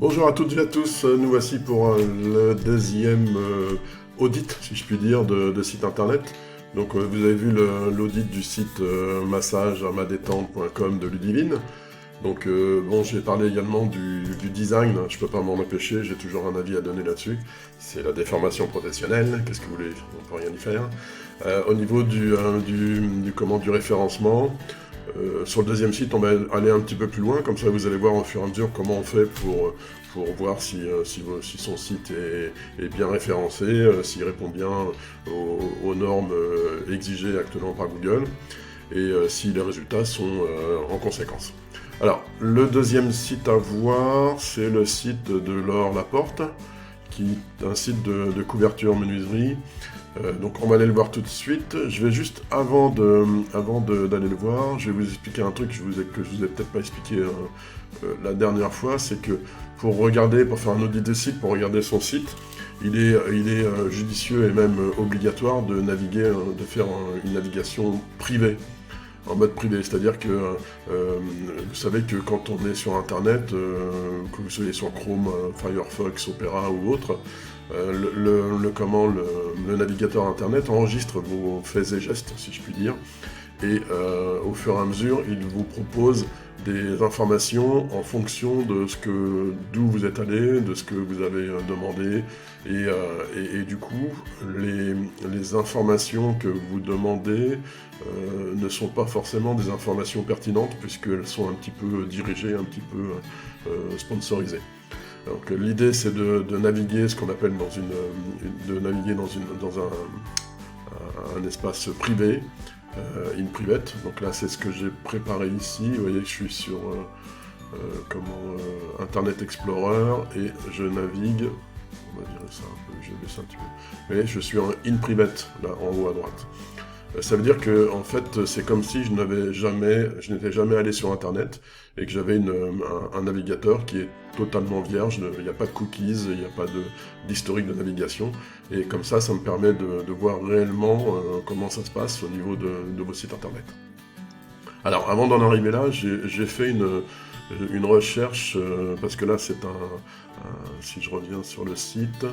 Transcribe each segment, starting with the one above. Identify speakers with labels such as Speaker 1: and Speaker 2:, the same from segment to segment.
Speaker 1: Bonjour à toutes et à tous, nous voici pour le deuxième audit, si je puis dire, de site internet. Donc vous avez vu l'audit du site massageamadétente.com de Ludivine. Donc bon, j'ai parlé également du design, je peux pas m'en empêcher, j'ai toujours un avis à donner là-dessus. C'est la déformation professionnelle, qu'est-ce que vous voulez, on peut rien y faire. Au niveau du référencement, sur le deuxième site, on va aller un petit peu plus loin, comme ça vous allez voir au fur et à mesure comment on fait pour voir si son site est bien référencé, s'il répond bien aux normes exigées actuellement par Google, et si les résultats sont en conséquence. Alors, le deuxième site à voir, c'est le site de Laure Laporte, qui est un site de couverture menuiserie. Donc on va aller le voir tout de suite. Je vais juste, avant d'aller le voir, je vais vous expliquer un truc que je vous ai peut-être pas expliqué la dernière fois, c'est que pour faire un audit de site, pour regarder son site, il est judicieux et même obligatoire de faire une navigation privée, en mode privé, c'est-à-dire que vous savez que quand on est sur internet, que vous soyez sur Chrome, Firefox, Opera ou autre, le navigateur internet enregistre vos faits et gestes, si je puis dire, et au fur et à mesure, il vous propose des informations en fonction de d'où vous êtes allé, de ce que vous avez demandé, et du coup, les informations que vous demandez ne sont pas forcément des informations pertinentes, puisqu'elles sont un petit peu dirigées, un petit peu sponsorisées. Donc l'idée, c'est de naviguer ce qu'on appelle dans un espace privé, in private. Donc là, c'est ce que j'ai préparé ici. Vous voyez que je suis sur Internet Explorer et je navigue. On va dire ça un peu, je vais baisser un petit peu. Mais je suis en in private, là en haut à droite. Ça veut dire que en fait, c'est comme si je n'étais jamais allé sur Internet et que j'avais un navigateur qui est totalement vierge. Il n'y a pas de cookies, il n'y a pas d'historique de navigation. Et comme ça me permet de voir réellement comment ça se passe au niveau de vos sites Internet. Alors, avant d'en arriver là, j'ai fait une recherche, parce que là, si je reviens sur le site,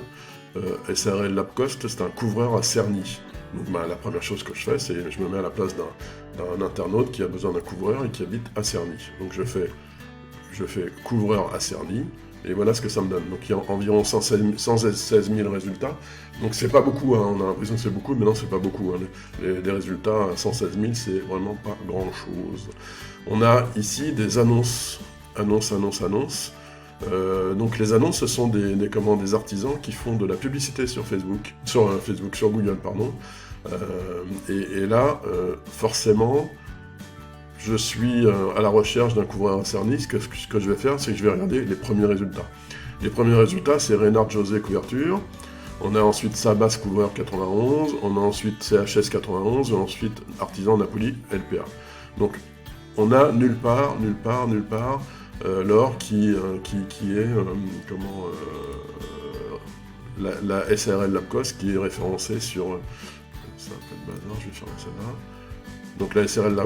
Speaker 1: SRL Labcost, c'est un couvreur à Cerny. Donc la première chose que je fais, c'est que je me mets à la place d'un internaute qui a besoin d'un couvreur et qui habite à Cerny. Donc je fais couvreur à Cerny, et voilà ce que ça me donne. Donc il y a environ 116 000 résultats. Donc c'est pas beaucoup, hein. On a l'impression que c'est beaucoup, mais non, c'est pas beaucoup. Hein. Les résultats à 116 000, c'est vraiment pas grand-chose. On a ici des annonces. Donc les annonces, ce sont des artisans qui font de la publicité sur sur Google, pardon. Et là, forcément, je suis à la recherche d'un couvreur à Cerny. Ce que je vais faire, c'est que je vais regarder les premiers résultats. Les premiers résultats, c'est Reynard José Couverture. On a ensuite Sabas Couvreur 91. On a ensuite CHS 91. Et ensuite Artisan Napoli LPA. Donc, on a nulle part Laure qui est la SRL Labcost qui est référencée sur c'est un peu de bazar, je vais fermer celle-là. Donc la SRL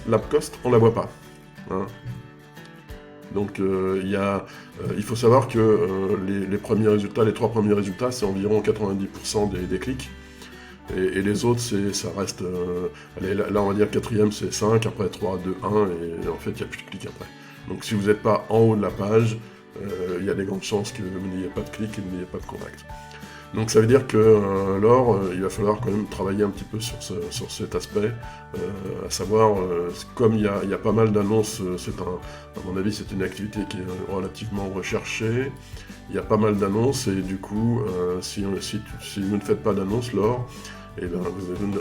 Speaker 1: Labcost, on la voit pas, hein. Donc il faut savoir que les trois premiers résultats, c'est environ 90% des clics. Et les autres, ça reste... là, on va dire quatrième, c'est 5, après 3, 2, 1, et en fait, il n'y a plus de clics après. Donc si vous n'êtes pas en haut de la page, il y a des grandes chances que vous n'ayez pas de clics et que vous n'ayez pas de contact. Donc ça veut dire que Laure, il va falloir quand même travailler un petit peu sur cet aspect, à savoir, comme il y a pas mal d'annonces, à mon avis, c'est une activité qui est relativement recherchée, il y a pas mal d'annonces, et du coup, si vous ne faites pas d'annonces, Laure, eh bien,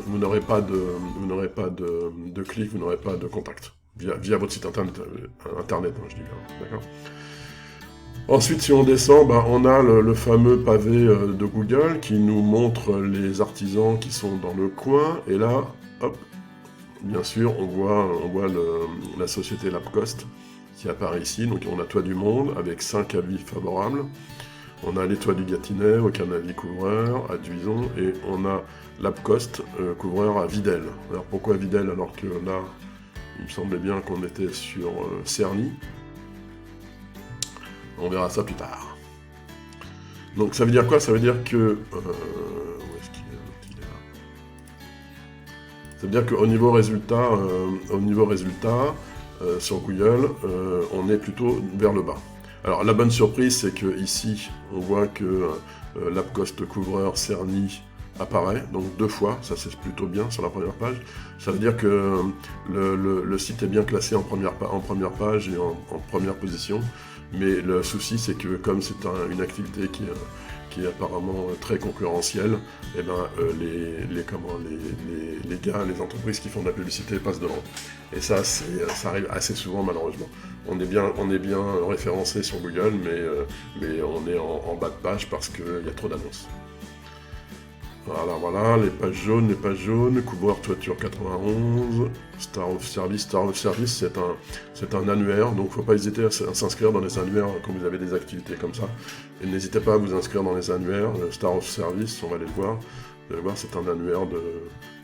Speaker 1: vous n'aurez pas de clics, vous n'aurez pas de contact via votre site internet, hein, je dis bien, d'accord. Ensuite, si on descend, on a le fameux pavé de Google qui nous montre les artisans qui sont dans le coin, et là, hop, bien sûr, on voit la société Labcost qui apparaît ici. Donc on a Toit du Monde avec 5 avis favorables. On a les Toits du Gâtinais, aucun avis couvreur, à Duison, et on a Labcost, couvreur à Videl. Alors pourquoi Videl alors que là, il me semblait bien qu'on était sur Cerny. On verra ça plus tard. Donc ça veut dire quoi? Ça veut dire que... où est-ce qu'il est là? Ça veut dire qu'au niveau résultat, sur Google, on est plutôt vers le bas. Alors la bonne surprise, c'est que ici, on voit que l'AppCost couvreur Cerny apparaît, donc 2 fois, ça c'est plutôt bien sur la première page. Ça veut dire que le site est bien classé en première page et en première position, mais le souci c'est que comme c'est une activité qui est apparemment très concurrentielle, et ben, les gars, les entreprises qui font de la publicité passent devant. Et ça arrive assez souvent malheureusement. On est bien référencé sur Google, mais on est en bas de page parce qu'il y a trop d'annonces. Voilà, les pages jaunes, couvreur toiture 91, Star of Service, c'est un annuaire, donc faut pas hésiter à s'inscrire dans les annuaires quand vous avez des activités comme ça. Et n'hésitez pas à vous inscrire dans les annuaires, Star of Service, on va aller le voir. Vous allez voir, c'est un annuaire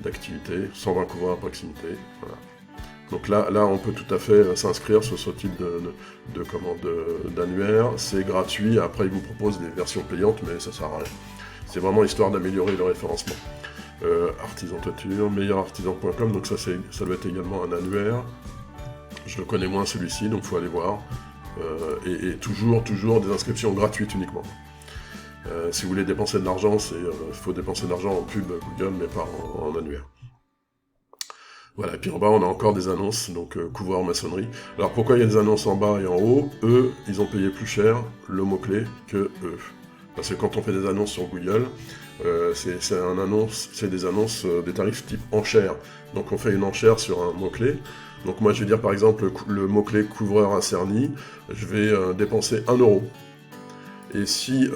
Speaker 1: d'activités, 120 couvreurs à proximité, voilà. Donc là, on peut tout à fait s'inscrire sur ce type d'annuaire, c'est gratuit, après ils vous proposent des versions payantes, mais ça sert à rien. C'est vraiment histoire d'améliorer le référencement. Artisan toiture, meilleurartisan.com, donc ça doit être également un annuaire. Je le connais moins celui-ci, donc il faut aller voir. Et toujours des inscriptions gratuites uniquement. Si vous voulez dépenser de l'argent, il faut dépenser de l'argent en pub Google, mais pas en annuaire. Voilà, et puis en bas, on a encore des annonces, donc couvreur maçonnerie. Alors pourquoi il y a des annonces en bas et en haut? Eux, ils ont payé plus cher le mot-clé que eux. Parce que quand on fait des annonces sur Google, c'est des annonces, des tarifs type enchère. Donc on fait une enchère sur un mot-clé. Donc moi je vais dire par exemple le mot-clé couvreur à Cerny, je vais dépenser 1 €. Et si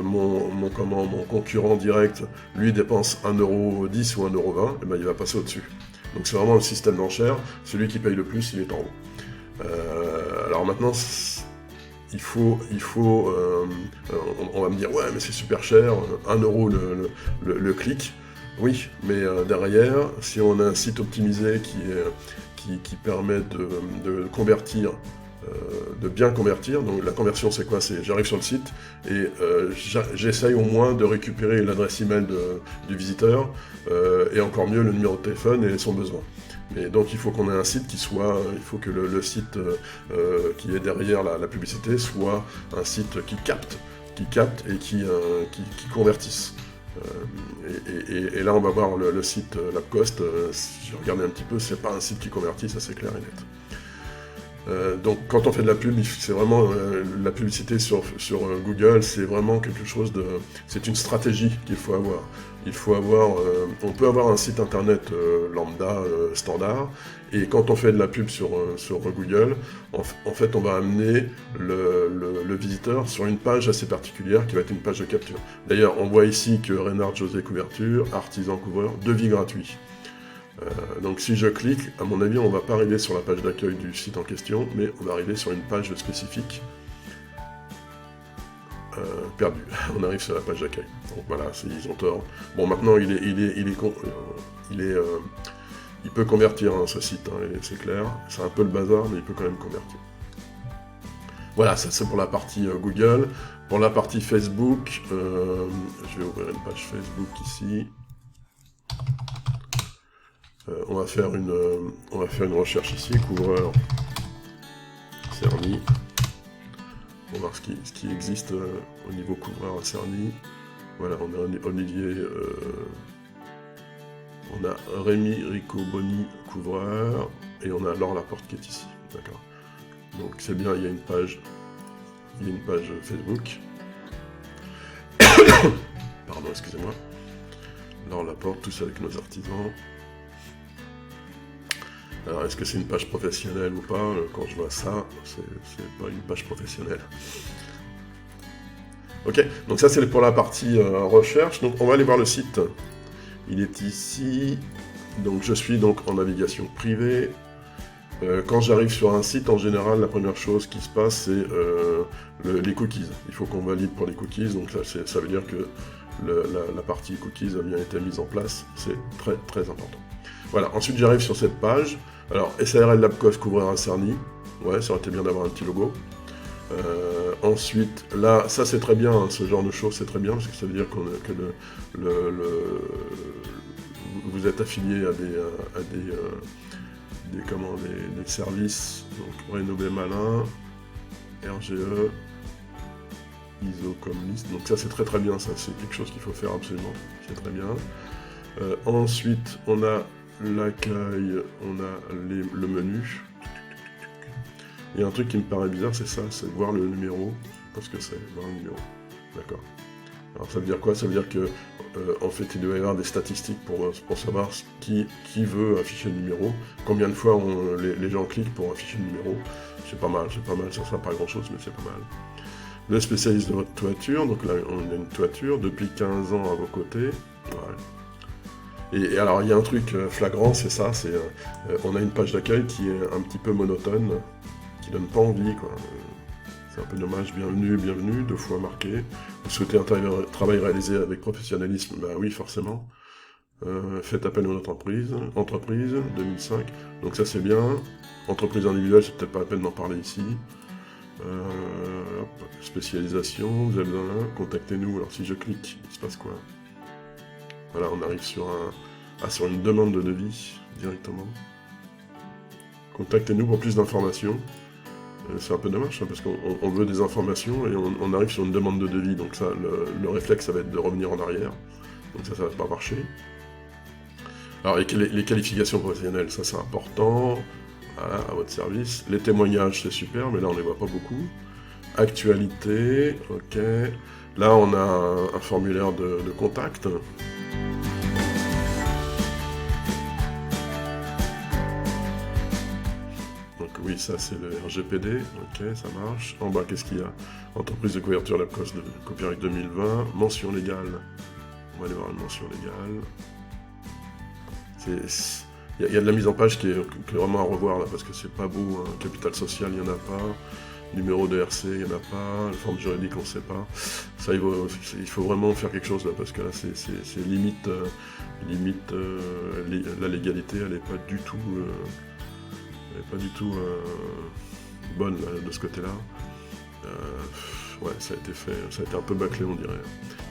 Speaker 1: mon concurrent direct, lui, dépense 1,10 € ou 1,20 €, eh ben, il va passer au-dessus. Donc c'est vraiment le système d'enchère, celui qui paye le plus, il est en haut. Alors maintenant, on va me dire, ouais, mais c'est super cher, 1 € le clic. Oui, mais derrière, si on a un site optimisé qui permet de convertir, de bien convertir, donc la conversion c'est quoi? C'est j'arrive sur le site et j'essaye au moins de récupérer l'adresse email du visiteur et encore mieux le numéro de téléphone et son besoin. Mais donc il faut qu'on ait un site il faut que le site qui est derrière la publicité soit un site qui capte et qui convertisse. Et là on va voir le site l'AppCost, j'ai regardé un petit peu, c'est pas un site qui convertit, ça c'est clair et net. Donc quand on fait de la pub, c'est vraiment la publicité sur Google, c'est vraiment quelque chose c'est une stratégie qu'il faut avoir. On peut avoir un site internet lambda standard, et quand on fait de la pub sur Google, en fait on va amener le visiteur sur une page assez particulière qui va être une page de capture. D'ailleurs, on voit ici que Reynard José Couverture, artisan couvreur, devis gratuit. Donc si je clique, à mon avis, on ne va pas arriver sur la page d'accueil du site en question, mais on va arriver sur une page spécifique. Perdu. On arrive sur la page d'accueil. Donc voilà, ils ont tort. Bon, maintenant, il peut convertir ce site, hein, c'est clair. C'est un peu le bazar, mais il peut quand même convertir. Voilà, ça c'est pour la partie Google. Pour la partie Facebook, je vais ouvrir une page Facebook ici. On va faire une recherche ici, couvreur Cerny. On va voir ce qui existe au niveau couvreur à Cerny. Voilà, on a Olivier, on a Rémi Riccoboni, couvreur, et on a Laure Laporte qui est ici. D'accord. Donc c'est bien, il y a une page Facebook. Pardon, excusez-moi. Laure Laporte, tous avec nos artisans. Alors, est-ce que c'est une page professionnelle ou pas? Quand je vois ça, c'est pas une page professionnelle. Ok, donc ça c'est pour la partie recherche. Donc on va aller voir le site. Il est ici. Donc je suis donc en navigation privée. Quand j'arrive sur un site, en général, la première chose qui se passe, c'est les cookies. Il faut qu'on valide pour les cookies. Donc là, ça veut dire que la partie cookies a bien été mise en place. C'est très très important. Voilà, ensuite j'arrive sur cette page. Alors, SARL LabCost couvreur à Cerny. Ouais, ça aurait été bien d'avoir un petit logo. Ensuite, là, ça c'est très bien, hein, ce genre de choses, c'est très bien, parce que ça veut dire que vous êtes affilié à des services, donc Rénové Malin, RGE, ISO comme liste, donc ça c'est très très bien, ça c'est quelque chose qu'il faut faire absolument, c'est très bien. Ensuite, on a l'accueil, on a le menu. Il y a un truc qui me paraît bizarre, c'est ça, c'est voir le numéro, parce que c'est voir le numéro, d'accord. Alors ça veut dire quoi? Ça veut dire que en fait il doit y avoir des statistiques pour savoir qui veut afficher le numéro, combien de fois les gens cliquent pour afficher le numéro. C'est pas mal, ça sert pas à grand chose mais c'est pas mal. Le spécialiste de votre toiture, donc là on a une toiture depuis 15 ans à vos côtés. Ouais. Et alors il y a un truc flagrant, c'est ça, on a une page d'accueil qui est un petit peu monotone, qui donne pas envie quoi. C'est un peu dommage, bienvenue, 2 fois marqué. Vous souhaitez un travail réalisé avec professionnalisme? Bah oui, forcément. Faites appel à une entreprise, 2005. Donc ça c'est bien. Entreprise individuelle, c'est peut-être pas la peine d'en parler ici. Spécialisation, vous avez besoin d'un, contactez-nous. Alors si je clique, il se passe quoi? Voilà, on arrive sur une demande de devis directement. Contactez-nous pour plus d'informations. C'est un peu dommage, hein, parce qu'on veut des informations et on arrive sur une demande de devis, donc ça, le réflexe, ça va être de revenir en arrière. Donc ça va pas marcher. Alors les qualifications professionnelles, ça c'est important, voilà, à votre service. Les témoignages, c'est super, mais là on les voit pas beaucoup. Actualité, ok. Là on a un formulaire de contact. Oui, ça c'est le RGPD, ok, ça marche. En bas, qu'est-ce qu'il y a? Entreprise de couverture Labcos de copyright 2020, mention légale. On va aller voir une mention légale. Il y a de la mise en page qui est vraiment à revoir là, parce que c'est pas beau, hein. Capital social, il n'y en a pas. Numéro de RC, il n'y en a pas. La forme juridique, on ne sait pas. Ça, il faut vraiment faire quelque chose là, parce que là, c'est limite, la légalité, elle n'est pas du tout... bonne là, de ce côté-là. Ouais, ça a été un peu bâclé, on dirait.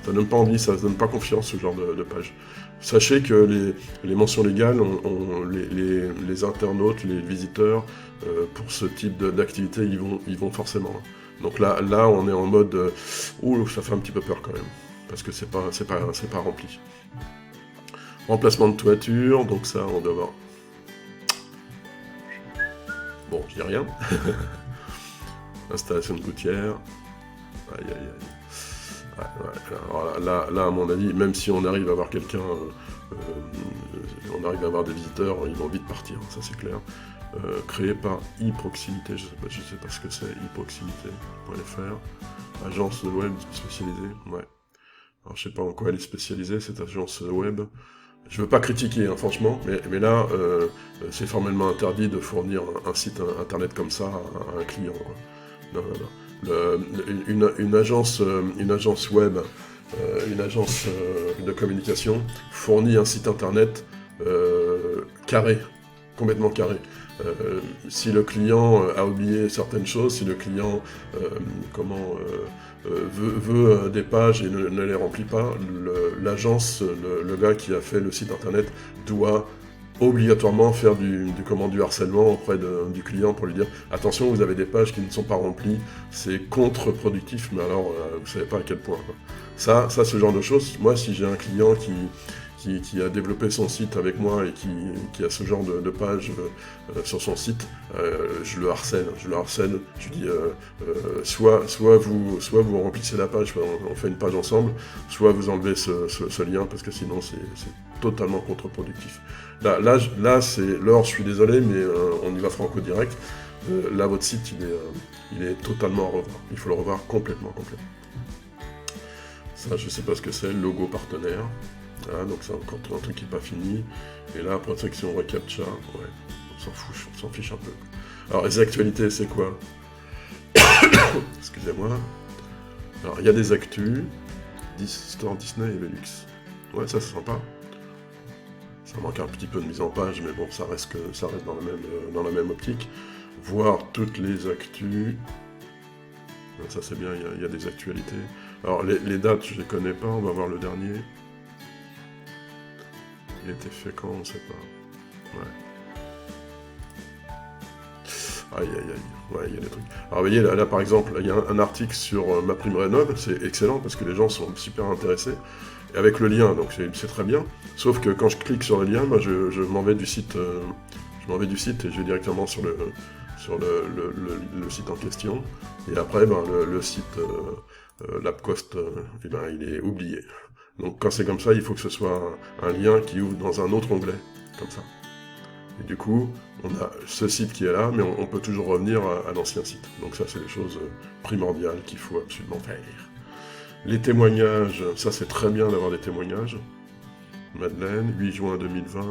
Speaker 1: Ça donne pas envie, ça donne pas confiance, ce genre de page. Sachez que les mentions légales, les internautes, les visiteurs, pour ce type d'activité, ils vont forcément. Donc là, on est en mode, ça fait un petit peu peur quand même, parce que c'est pas rempli. Remplacement de toiture, donc ça, on doit voir. Bon, je dis rien. Installation de gouttière. Aïe, aïe, aïe. Ouais. Alors là, à mon avis, même si on arrive à avoir quelqu'un, on arrive à avoir des visiteurs, ils vont vite partir, ça c'est clair. Créé par e-proximité, je sais pas ce que c'est, e-proximité.fr. Agence web spécialisée, ouais. Alors je sais pas en quoi elle est spécialisée, cette agence web. Je veux pas critiquer, hein, franchement, mais là, c'est formellement interdit de fournir un site internet comme ça à un client. Non. Une agence web, une agence de communication fournit un site internet carré, complètement carré. Si le client a oublié certaines choses, si le client veut des pages et ne les remplit pas, l'agence, le gars qui a fait le site internet doit obligatoirement faire du harcèlement auprès du client pour lui dire « Attention, vous avez des pages qui ne sont pas remplies, c'est contre-productif, mais alors vous savez pas à quel point. » Ça, ce genre de choses, moi si j'ai un client qui a développé son site avec moi et qui a ce genre de page sur son site, je le harcèle, je lui dis soit vous remplissez la page, on fait une page ensemble, soit vous enlevez ce lien parce que sinon c'est totalement contre-productif. Là c'est Laure, je suis désolé, mais on y va franco direct. Là votre site il est totalement à revoir, il faut le revoir complètement. Ça je sais pas ce que c'est, logo partenaire. Ah, donc c'est encore un truc qui n'est pas fini. Et là, protection reCAPTCHA, ouais, on s'en fiche un peu. Alors, les actualités, c'est quoi? Excusez-moi. Alors, il y a des actus. Store Disney et Velux. Ouais, ça, c'est sympa. Ça manque un petit peu de mise en page, mais bon, ça reste dans la même optique. Voir toutes les actus. Ça c'est bien, il y a des actualités. Alors les dates, je les connais pas, on va voir le dernier. Il a été fait quand, on sait pas. Ouais. Aïe aïe aïe, ouais, il y a des trucs. Alors vous voyez, là par exemple, il y a un article sur MaPrimeRénov', c'est excellent parce que les gens sont super intéressés. Et avec le lien, donc c'est très bien. Sauf que quand je clique sur le lien, moi je m'en vais du site, et je vais directement sur le site en question. Et après, ben, le site LabCost, eh ben, il est oublié. Donc quand c'est comme ça, il faut que ce soit un lien qui ouvre dans un autre onglet, comme ça. Et du coup, on a ce site qui est là, mais on peut toujours revenir à l'ancien site. Donc ça, c'est des choses primordiales qu'il faut absolument faire. Les témoignages, ça c'est très bien d'avoir des témoignages. Madeleine, 8 juin 2020,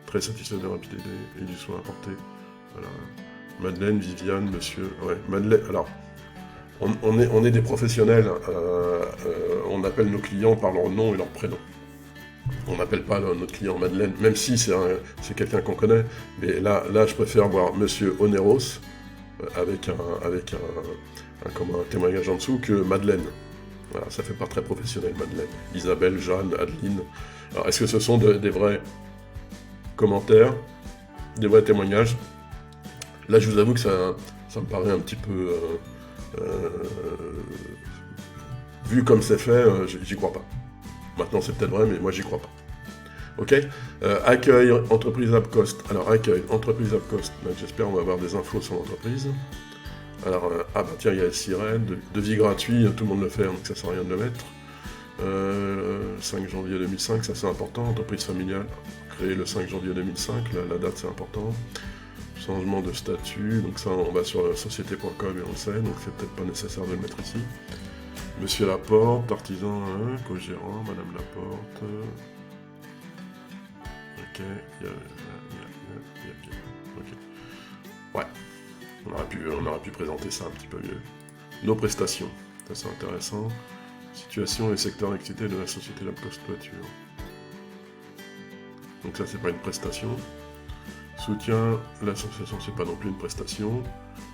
Speaker 1: très satisfait de la rapidité et du soin apporté. Voilà. Madeleine, Viviane, monsieur... Ouais, Madeleine... Alors, on est des professionnels, on appelle nos clients par leur nom et leur prénom. On n'appelle pas notre client Madeleine, même si c'est quelqu'un qu'on connaît, mais là, je préfère voir monsieur Oneros, avec un témoignage en dessous, que Madeleine. Voilà, ça fait pas très professionnel, Madeleine. Isabelle, Jeanne, Adeline. Alors, est-ce que ce sont des vrais commentaires, des vrais témoignages? Là, je vous avoue que ça me paraît un petit peu... vu comme c'est fait, j'y crois pas. Maintenant, c'est peut-être vrai, mais moi, j'y crois pas. Ok, accueil, entreprise LabCost. Alors, accueil, entreprise LabCost. J'espère qu'on va avoir des infos sur l'entreprise. Alors, ah bah tiens, il y a Sirène, devis gratuit, tout le monde le fait, donc ça sert à rien de le mettre. 5 janvier 2005, ça c'est important. Entreprise familiale, créée le 5 janvier 2005, la date c'est important. Changement de statut, donc ça on va sur société.com et on le sait, donc c'est peut-être pas nécessaire de le mettre ici. Monsieur Laporte, artisan, co-gérant, Madame Laporte. Ok, ok. Ouais, on aurait pu présenter ça un petit peu mieux. Nos prestations, ça c'est intéressant. Situation et secteur d'activité de la société LabCost Toiture. Donc ça c'est pas une prestation. Soutien, l'association c'est pas non plus une prestation.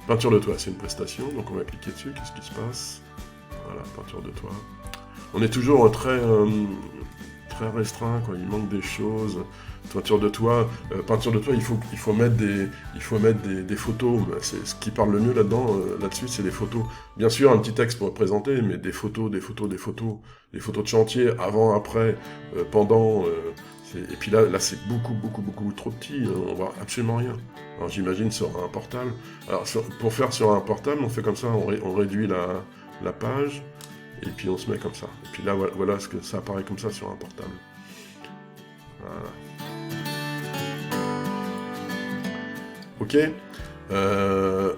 Speaker 1: Peinture de toit c'est une prestation, donc on va cliquer dessus, qu'est-ce qui se passe? Voilà, peinture de toit. On est toujours très restreint, quoi. Il manque des choses. Peinture de toit, il faut mettre des photos. C'est ce qui parle le mieux là-dessus, c'est les photos. Bien sûr, un petit texte pour présenter, mais des photos de chantier, avant, après, pendant. Et puis là, c'est beaucoup trop petit. On voit absolument rien. Alors j'imagine sur un portable. Alors pour faire sur un portable, on fait comme ça, on réduit la page. Et puis on se met comme ça. Et puis là, voilà ce que ça apparaît comme ça sur un portable. Voilà. Ok.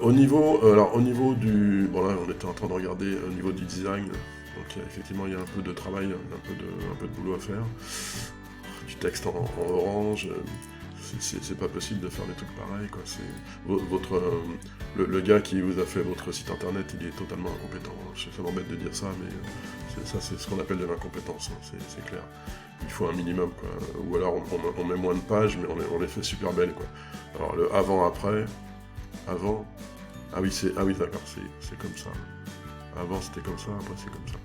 Speaker 1: Au niveau du... Bon là, on était en train de regarder au niveau du design. Donc effectivement, il y a un peu de travail, un peu de boulot à faire. Du texte en orange. C'est pas possible de faire des trucs pareils, quoi. Le gars qui vous a fait votre site internet, il est totalement incompétent. Ça m'embête de dire ça, mais ça c'est ce qu'on appelle de l'incompétence, hein, c'est clair. Il faut un minimum, quoi. Ou alors on met moins de pages, mais on les fait super belles, quoi. Alors le avant-après, avant... Ah oui, d'accord, c'est comme ça. Avant c'était comme ça, après c'est comme ça.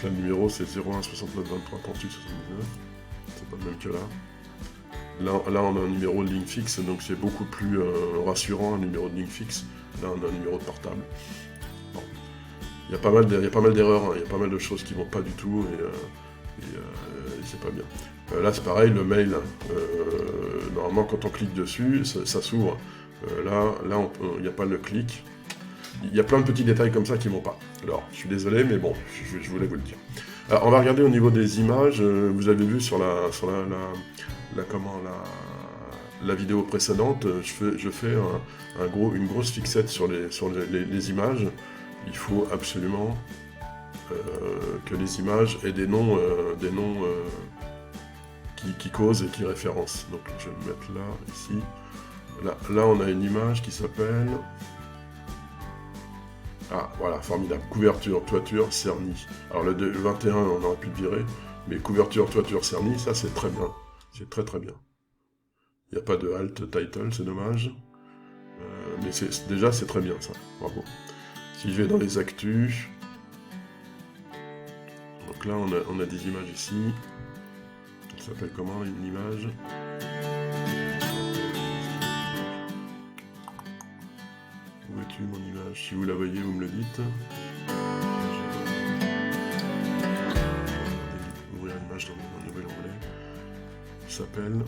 Speaker 1: Là, le numéro c'est 01 69 23 38 79, c'est pas le même que là. Là on a un numéro de ligne fixe, donc c'est beaucoup plus rassurant, un numéro de ligne fixe. Là on a un numéro de portable. Bon. Il y a pas mal d'erreurs, hein. Il y a pas mal de choses qui vont pas du tout, et c'est pas bien. Là c'est pareil, le mail, normalement quand on clique dessus, ça s'ouvre. Là il n'y a pas le clic. Il y a plein de petits détails comme ça qui vont pas. Alors, je suis désolé, mais bon, je voulais vous le dire. Alors, on va regarder au niveau des images. Vous avez vu sur la vidéo précédente, je fais une grosse fixette sur les images. Il faut absolument que les images aient des noms qui causent et qui référencent. Donc, je vais le mettre là, ici. Là, on a une image qui s'appelle... Ah, voilà, formidable. Couverture, toiture, Cerny. Alors, le 21, on aurait pu le virer, mais couverture, toiture, Cerny, ça, c'est très bien. C'est très, très bien. Il n'y a pas de alt title, c'est dommage. Mais déjà, c'est très bien, ça. Bravo. Si je vais dans les actus... Donc là, on a des images ici. Ça s'appelle comment, une image? Où es-tu, mon image? Si vous la voyez, vous me le dites. Ouvrir l'image dans un nouvel onglet. Ça s'appelle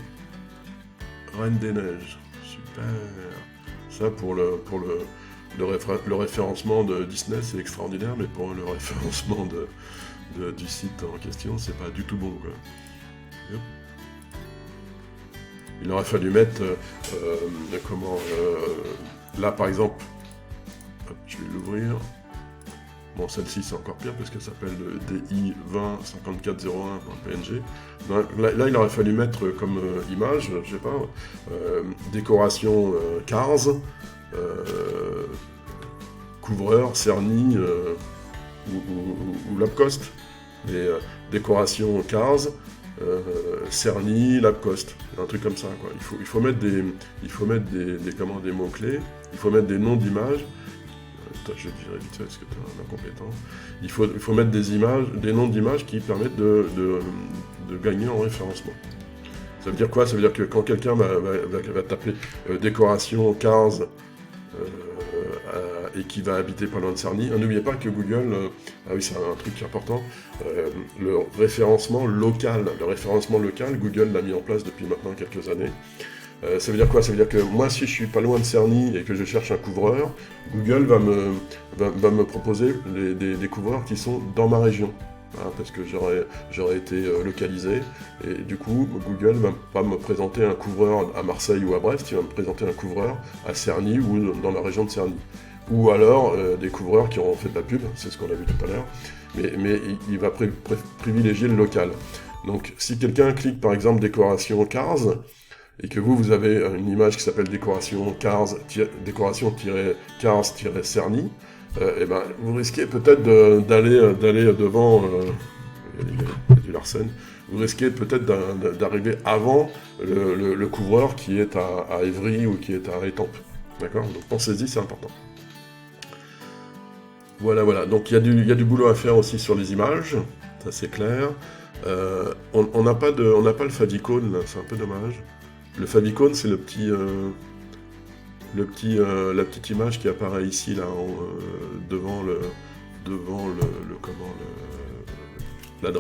Speaker 1: Reine des Neiges. Super. Ça, pour le référencement de Disney, c'est extraordinaire, mais pour le référencement du site en question, c'est pas du tout bon, quoi. Yep. Il aurait fallu mettre là par exemple, hop, je vais l'ouvrir. Bon, celle-ci c'est encore pire parce qu'elle s'appelle DI205401.png. Là, il aurait fallu mettre comme image, je sais pas, décoration Cars, couvreur, Cerny ou Lacoste. Et décoration Cars, Cerny, Lacoste, un truc comme ça, quoi. Il faut mettre des mots-clés, il faut mettre des noms d'images. Je dirais vite fait parce que tu es un incompétent. Il faut mettre des noms d'images qui permettent de gagner en référencement. Ça veut dire quoi? Ça veut dire que quand quelqu'un va taper décoration Cars et qui va habiter pas loin de Cerny, n'oubliez pas que Google, ah oui, c'est un truc important, le référencement local, Google l'a mis en place depuis maintenant quelques années. Ça veut dire quoi? Ça veut dire que moi, si je suis pas loin de Cerny et que je cherche un couvreur, Google va me proposer des couvreurs qui sont dans ma région. Hein, parce que j'aurais été localisé, et du coup, Google va pas me présenter un couvreur à Marseille ou à Brest, il va me présenter un couvreur à Cerny ou dans la région de Cerny. Ou alors des couvreurs qui auront fait de la pub, c'est ce qu'on a vu tout à l'heure, mais il va privilégier le local. Donc si quelqu'un clique par exemple décoration Cars, et que vous avez une image qui s'appelle décoration Cars-Cerny, et ben, vous risquez peut-être d'aller devant, il y a du Larsen, vous risquez peut-être d'arriver avant le couvreur qui est à Évry ou qui est à Étampes. D'accord? Donc pensez-y, c'est important. Voilà. Donc il y a du boulot à faire aussi sur les images, ça c'est clair. On n'a pas le favicon, là, c'est un peu dommage. Le favicon, c'est la petite image qui apparaît ici, là, devant la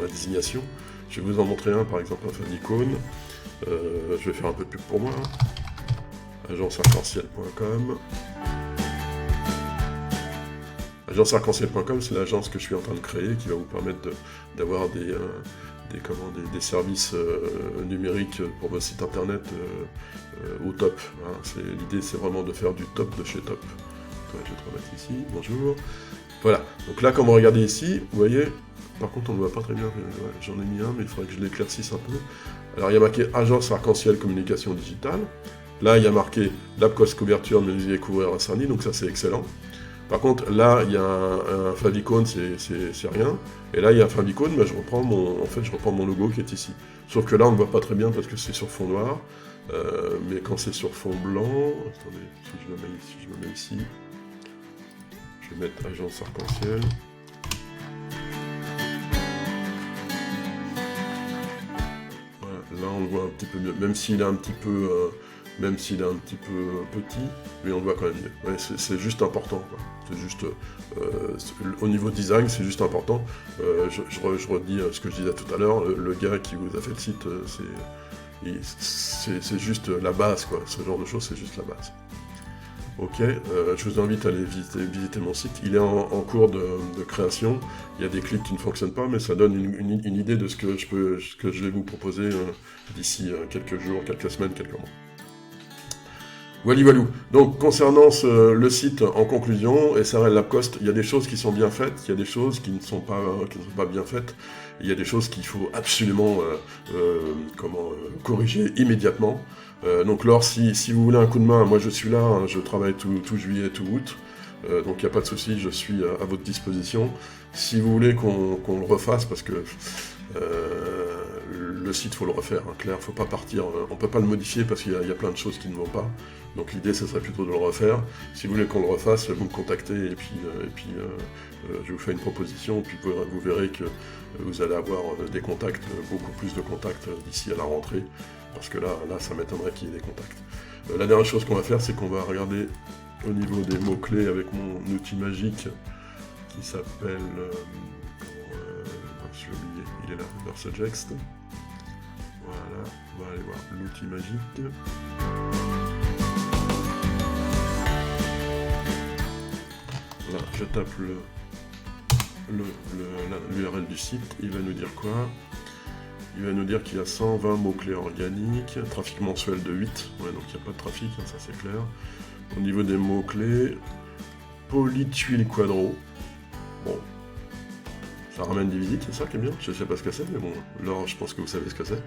Speaker 1: désignation. Je vais vous en montrer un, par exemple, un favicon. Je vais faire un peu de pub pour moi. Agencearc-en-ciel.com. Agencearc-en-ciel.com, c'est l'agence que je suis en train de créer, qui va vous permettre d'avoir des services numériques pour votre site internet au top. Hein. L'idée, c'est vraiment de faire du top de chez top. Ouais, je vais te remettre ici, bonjour. Voilà, donc là, comme vous regardez ici, vous voyez, par contre, on ne voit pas très bien, j'en ai mis un, mais il faudrait que je l'éclaircisse un peu. Alors, il y a marqué Agence Arc-en-Ciel Communication Digitale. Là, il y a marqué Lacoste couverture de menuisier couvreur à Cerny, donc ça, c'est excellent. Par contre, là, il y a un favicon, c'est rien. Et là, il y a un favicon, mais je reprends mon logo qui est ici. Sauf que là, on ne voit pas très bien parce que c'est sur fond noir. Mais quand c'est sur fond blanc... Attendez, si je me mets ici... Je vais mettre Agence Arc-en-Ciel. Voilà, là, on le voit un petit peu mieux. Même s'il est un petit peu... petit, mais on le voit quand même mieux. Ouais, c'est juste important, quoi. C'est juste, au niveau design, c'est juste important. Je redis ce que je disais tout à l'heure, le gars qui vous a fait le site, c'est juste la base, quoi. Ce genre de choses, c'est juste la base. Ok, je vous invite à aller visiter mon site. Il est en cours de création. Il y a des clics qui ne fonctionnent pas, mais ça donne une idée de ce que je vais vous proposer d'ici quelques jours, quelques semaines, quelques mois. Voilou. Donc, concernant le site, en conclusion, SRL Lacoste, il y a des choses qui sont bien faites, il y a des choses qui ne sont pas bien faites, il y a des choses qu'il faut absolument corriger immédiatement. Donc, Laure, si vous voulez un coup de main, moi je suis là, hein, je travaille tout juillet, tout août, donc il n'y a pas de souci, je suis à votre disposition. Si vous voulez qu'on le refasse, parce que le site, il faut le refaire, hein, clair, faut pas partir, on peut pas le modifier parce qu'il y a plein de choses qui ne vont pas. Donc l'idée, ce serait plutôt de le refaire. Si vous voulez qu'on le refasse, vous me contactez et puis je vous fais une proposition. Puis vous verrez que vous allez avoir des contacts, beaucoup plus de contacts d'ici à la rentrée. Parce que là ça m'étonnerait qu'il y ait des contacts. La dernière chose qu'on va faire, c'est qu'on va regarder au niveau des mots-clés avec mon outil magique qui s'appelle... je l'ai oublié, il est là, Subject. Voilà, on va aller voir l'outil magique. Là, je tape l'URL du site, il va nous dire quoi? Il va nous dire qu'il y a 120 mots-clés organiques, trafic mensuel de 8, ouais, donc il n'y a pas de trafic, hein, ça c'est clair. Au niveau des mots-clés, polytuile quadro, bon, ça ramène des visites, c'est ça qui est bien, je ne sais pas ce que c'est, mais bon, là je pense que vous savez ce que c'est.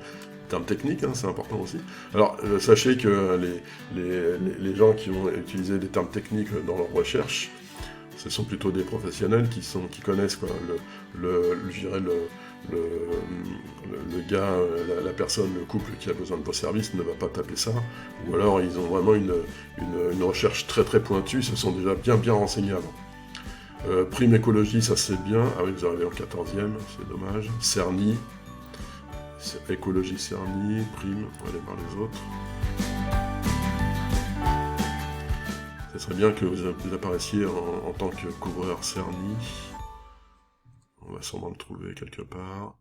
Speaker 1: Termes techniques, hein, c'est important aussi. Alors, sachez que les gens qui vont utiliser des termes techniques dans leur recherche, ce sont plutôt des professionnels qui connaissent quoi, je dirais le gars, la personne, le couple qui a besoin de vos services ne va pas taper ça, ou alors ils ont vraiment une recherche très très pointue, se sont déjà bien renseignés avant. Prime écologie, ça c'est bien, ah oui vous arrivez en 14e, c'est dommage. Cerny, écologie Cerny, prime, on va aller voir les autres. Ce serait bien que vous apparaissiez en tant que couvreur Cerny. On va sûrement le trouver quelque part.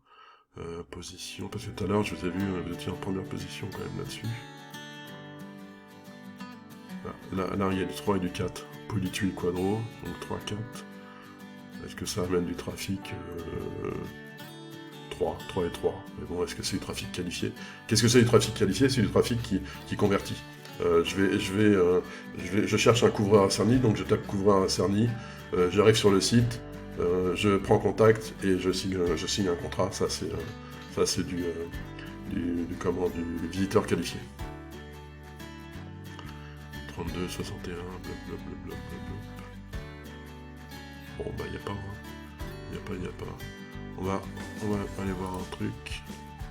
Speaker 1: Position, parce que tout à l'heure je vous ai vu, vous étiez en première position quand même là-dessus. Là, il y a du 3 et du 4. Polytuile quadro, donc 3, 4. Est-ce que ça amène du trafic 3 et 3. Mais bon, est-ce que c'est du trafic qualifié? Qu'est-ce que c'est du trafic qualifié? C'est du trafic qui convertit. Je cherche un couvreur à Cerny, donc je tape couvreur à Cerny, j'arrive sur le site, je prends contact et je signe un contrat. Ça c'est du visiteur qualifié. 32, 61, blablabla. Bon bah y a pas, hein. Y a pas. On va aller voir un truc.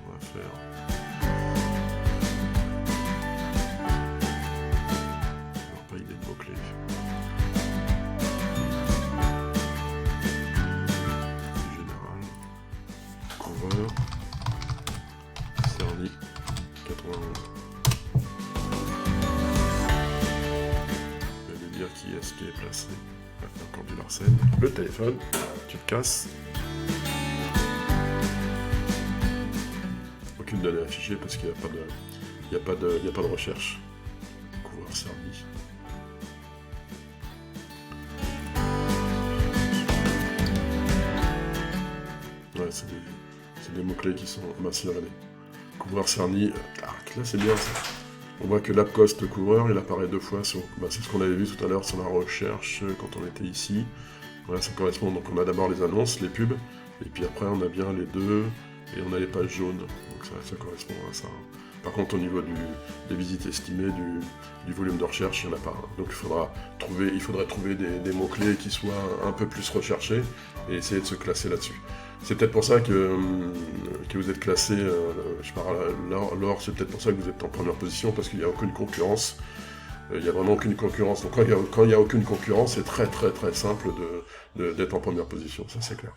Speaker 1: On va faire. Alors, pas idée de mots-clés. Général. Cover. Cerny. 91. Je vais lui dire qui est-ce qui est placé. Encore du Larsen. Le téléphone. Tu te casses. Aucune donnée affichée parce qu'il n'y a pas de recherche. Couvreur Cerny. Ouais, c'est des mots-clés qui sont... Bah si, regardez. Couvreur Cerny. Là c'est bien ça. On voit que l'AppCost couvreur, il apparaît 2 fois sur... Bah, c'est ce qu'on avait vu tout à l'heure sur la recherche quand on était ici. Voilà, ça correspond. Donc on a d'abord les annonces, les pubs, et puis après on a bien les deux, et on a les pages jaunes. Donc ça correspond à ça. Par contre, au niveau des visites estimées, du volume de recherche, il n'y en a pas. Donc il faudrait trouver des mots-clés qui soient un peu plus recherchés, et essayer de se classer là-dessus. C'est peut-être pour ça que vous êtes classé, je parle l'or, c'est peut-être pour ça que vous êtes en première position, parce qu'il n'y a aucune concurrence. Il n'y a vraiment aucune concurrence. Donc quand il n'y a aucune concurrence, c'est très très très simple d'être en première position, ça c'est clair.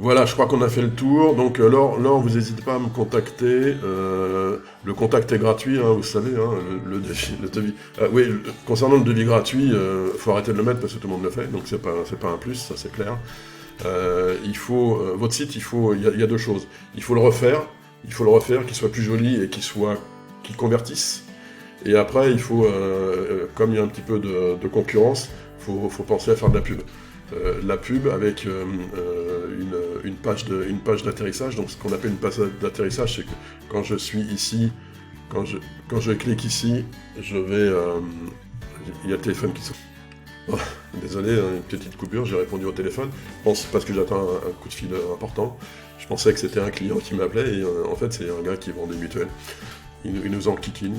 Speaker 1: Voilà, je crois qu'on a fait le tour. Donc Laure, vous n'hésitez pas à me contacter. Le contact est gratuit, hein, vous savez, hein, le devis. Oui, concernant le devis gratuit, faut arrêter de le mettre parce que tout le monde le fait, donc c'est pas un plus, ça c'est clair. Votre site, il y a deux choses. Il faut le refaire, qu'il soit plus joli et qu'il convertisse. Et après, il faut, comme il y a un petit peu de concurrence, faut penser à faire de la pub. La pub avec une page d'atterrissage. Donc ce qu'on appelle une page d'atterrissage, c'est que quand je suis ici, quand je clique ici, il y a le téléphone qui sonne. Oh, désolé, une petite coupure, j'ai répondu au téléphone. Je pense parce que j'attends un coup de fil important. Je pensais que c'était un client qui m'appelait et en fait c'est un gars qui vend des mutuelles. Il nous enquiquine.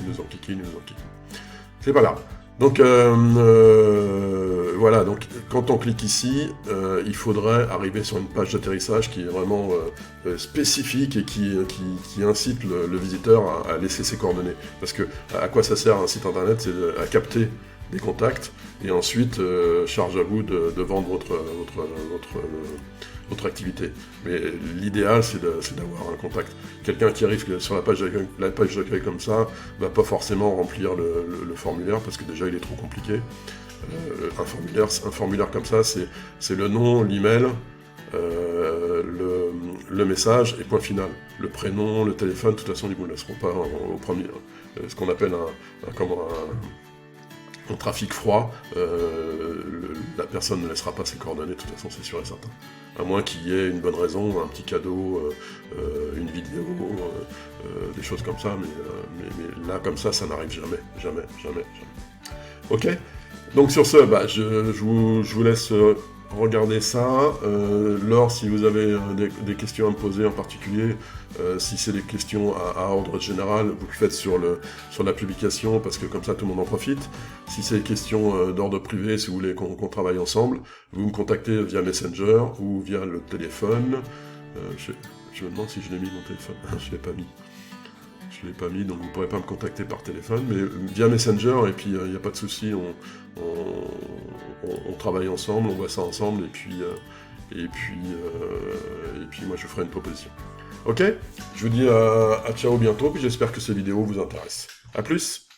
Speaker 1: C'est pas grave. Donc voilà, donc quand on clique ici, il faudrait arriver sur une page d'atterrissage qui est vraiment spécifique et qui incite le visiteur à laisser ses coordonnées. Parce que à quoi ça sert un site internet? C'est à capter des contacts, et ensuite, charge à vous de vendre votre activité. Mais l'idéal, c'est d'avoir un contact. Quelqu'un qui arrive sur la page d'accueil comme ça, va pas forcément remplir le formulaire, parce que déjà, il est trop compliqué. Un formulaire comme ça, c'est le nom, l'email, le message, et point final. Le prénom, le téléphone, de toute façon, ils ne vous laisseront pas au premier. Ce qu'on appelle en trafic froid, la personne ne laissera pas ses coordonnées, de toute façon, c'est sûr et certain. À moins qu'il y ait une bonne raison, un petit cadeau, une vidéo, des choses comme ça, mais là, comme ça n'arrive jamais, jamais, jamais, jamais. Ok? Donc sur ce, je vous laisse regarder ça. Laure, si vous avez des questions à me poser en particulier, si c'est des questions à ordre général, vous le faites sur la publication, parce que comme ça tout le monde en profite. Si c'est des questions d'ordre privé, si vous voulez qu'on travaille ensemble, vous me contactez via Messenger ou via le téléphone. Je me demande si je l'ai mis mon téléphone. Je ne l'ai pas mis. Je ne l'ai pas mis, donc vous ne pourrez pas me contacter par téléphone, mais via Messenger, et puis il n'y a pas de souci, on travaille ensemble, on voit ça ensemble, et puis moi je ferai une proposition. Ok? Je vous dis à ciao bientôt, puis j'espère que ces vidéos vous intéressent. A plus!